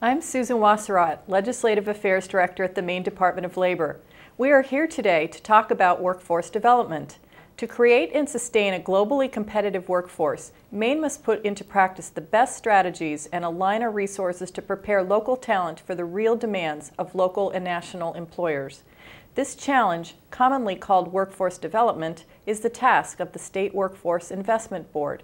I'm Susan Wasserat, Legislative Affairs Director at the Maine Department of Labor. We are here today to talk about workforce development. To create and sustain a globally competitive workforce, Maine must put into practice the best strategies and align our resources to prepare local talent for the real demands of local and national employers. This challenge, commonly called workforce development, is the task of the State Workforce Investment Board.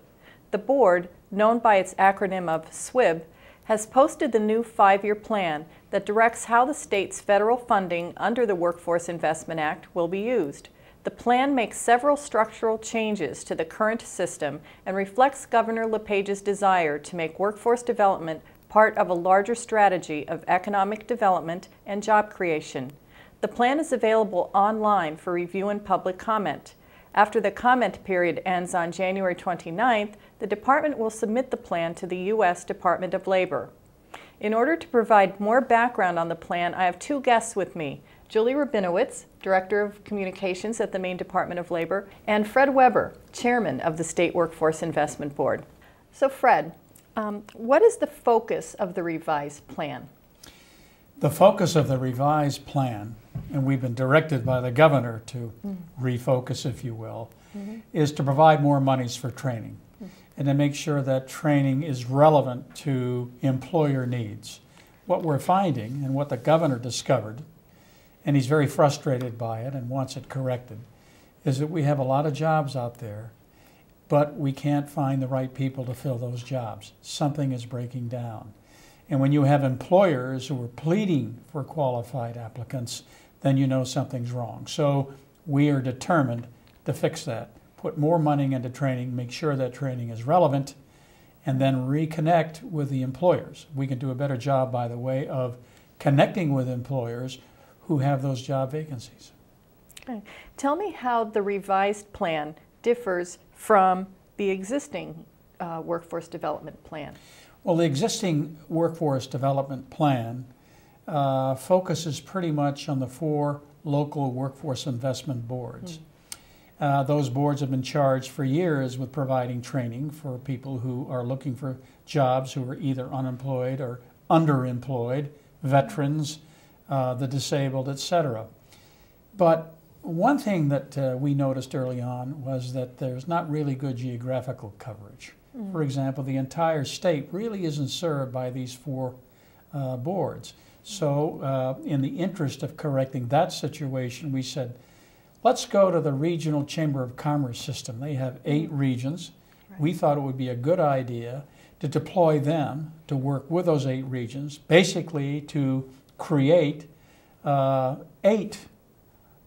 The board, known by its acronym of SWIB, has posted the new 5-year plan that directs how the state's federal funding under the Workforce Investment Act will be used. The plan makes several structural changes to the current system and reflects Governor LePage's desire to make workforce development part of a larger strategy of economic development and job creation. The plan is available online for review and public comment. After the comment period ends on January 29th, the department will submit the plan to the U.S. Department of Labor. In order to provide more background on the plan, I have two guests with me, Julie Rabinowitz, Director of Communications at the Maine Department of Labor, and Fred Weber, Chairman of the State Workforce Investment Board. So Fred, what is the focus of the revised plan? The focus of the revised plan, and we've been directed by the governor to refocus, if you will, is to provide more monies for training and to make sure that training is relevant to employer needs. What we're finding and what the governor discovered, and he's very frustrated by it and wants it corrected, is that we have a lot of jobs out there, but we can't find the right people to fill those jobs. Something is breaking down. And when you have employers who are pleading for qualified applicants, then you know something's wrong. So we are determined to fix that, put more money into training, make sure that training is relevant, and then reconnect with the employers. We can do a better job, by the way, of connecting with employers who have those job vacancies. Okay. Tell me how the revised plan differs from the existing workforce development plan. Well, the existing workforce development plan focuses pretty much on the 4 local workforce investment boards. Those boards have been charged for years with providing training for people who are looking for jobs, who are either unemployed or underemployed, veterans, the disabled, etc. But one thing that we noticed early on was that there's not really good geographical coverage. For example, the entire state really isn't served by these 4 boards. So in the interest of correcting that situation, we said, let's go to the Regional Chamber of Commerce system. They have 8 regions. Right. We thought it would be a good idea to deploy them to work with those 8 regions, basically to create 8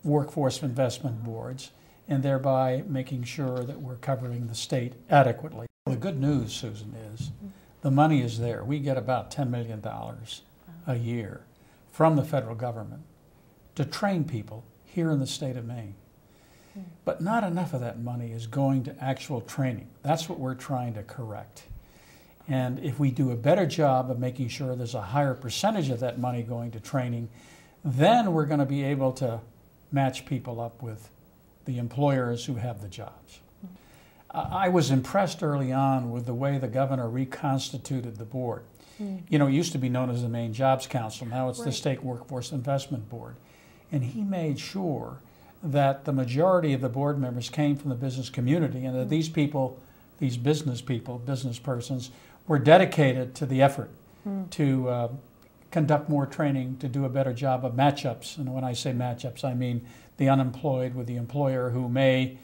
workforce investment boards, and thereby making sure that we're covering the state adequately. The good news, Susan, is the money is there. We get about $10 million a year from the federal government to train people here in the state of Maine. But not enough of that money is going to actual training. That's what we're trying to correct. And if we do a better job of making sure there's a higher percentage of that money going to training, then we're going to be able to match people up with the employers who have the jobs. I was impressed early on with the way the governor reconstituted the board. You know, it used to be known as the Maine Jobs Council. Now it's the State Workforce Investment Board. And he made sure that the majority of the board members came from the business community and that these people, these business people, business persons, were dedicated to the effort to conduct more training, to do a better job of match-ups. And when I say match-ups, I mean the unemployed with the employer who may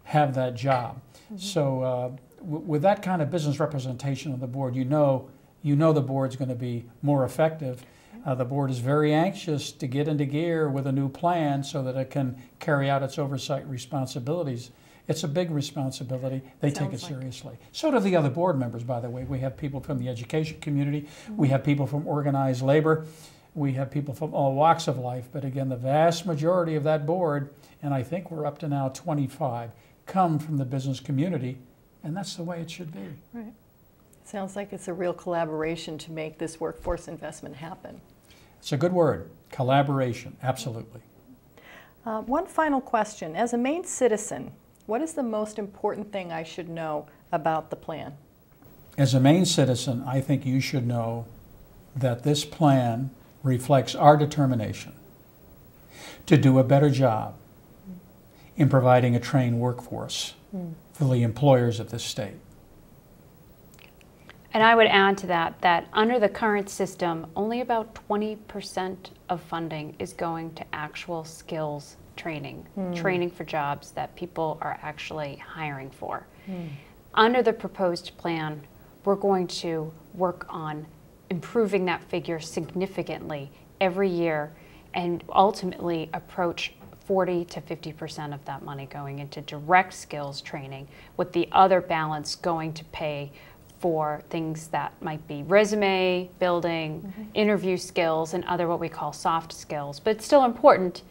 have that job. So with that kind of business representation on the board, you know the board's going to be more effective. The board is very anxious to get into gear with a new plan so that it can carry out its oversight responsibilities. It's a big responsibility. They take it seriously. So do the other board members, by the way. We have people from the education community. We have people from organized labor. We have people from all walks of life. But again, the vast majority of that board, and I think we're up to now 25, come from the business community, and that's the way it should be. Right. Sounds like it's a real collaboration to make this workforce investment happen. It's a good word, collaboration, absolutely. One final question. As a Maine citizen, what is the most important thing I should know about the plan? As a Maine citizen, I think you should know that this plan reflects our determination to do a better job in providing a trained workforce for the employers of this state. And I would add to that that under the current system, only about 20% of funding is going to actual skills training, training for jobs that people are actually hiring for. Under the proposed plan, we're going to work on improving that figure significantly every year and ultimately approach 40 to 50% of that money going into direct skills training, with the other balance going to pay for things that might be resume building, interview skills, and other what we call soft skills. But it's still important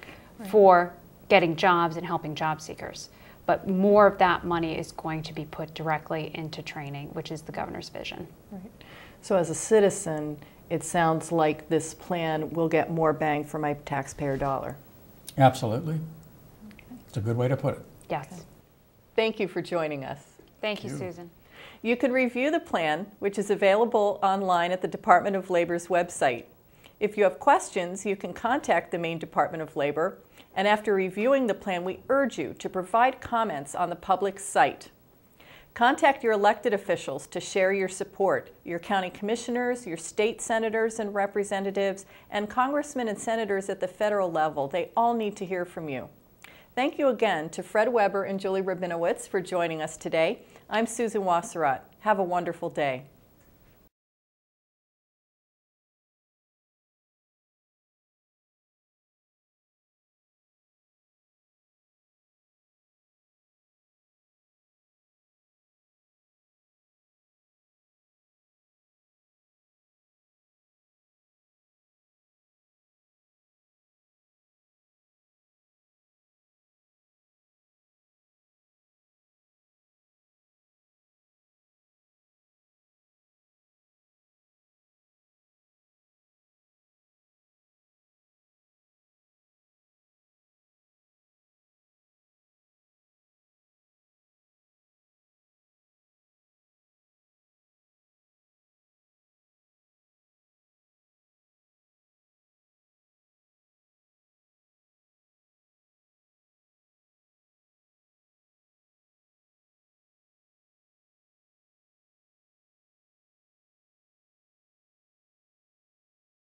for getting jobs and helping job seekers. But more of that money is going to be put directly into training, which is the governor's vision. Right. So as a citizen, it sounds like this plan will get more bang for my taxpayer dollar. Absolutely. It's a good way to put it. Yes. Okay. Thank you for joining us. Thank you, Susan. You can review the plan, which is available online at the Department of Labor's website. If you have questions, you can contact the Maine Department of Labor, and after reviewing the plan, we urge you to provide comments on the public site. Contact your elected officials to share your support, your county commissioners, your state senators and representatives, and congressmen and senators at the federal level. They all need to hear from you. Thank you again to Fred Weber and Julie Rabinowitz for joining us today. I'm Susan Wasserat. Have a wonderful day.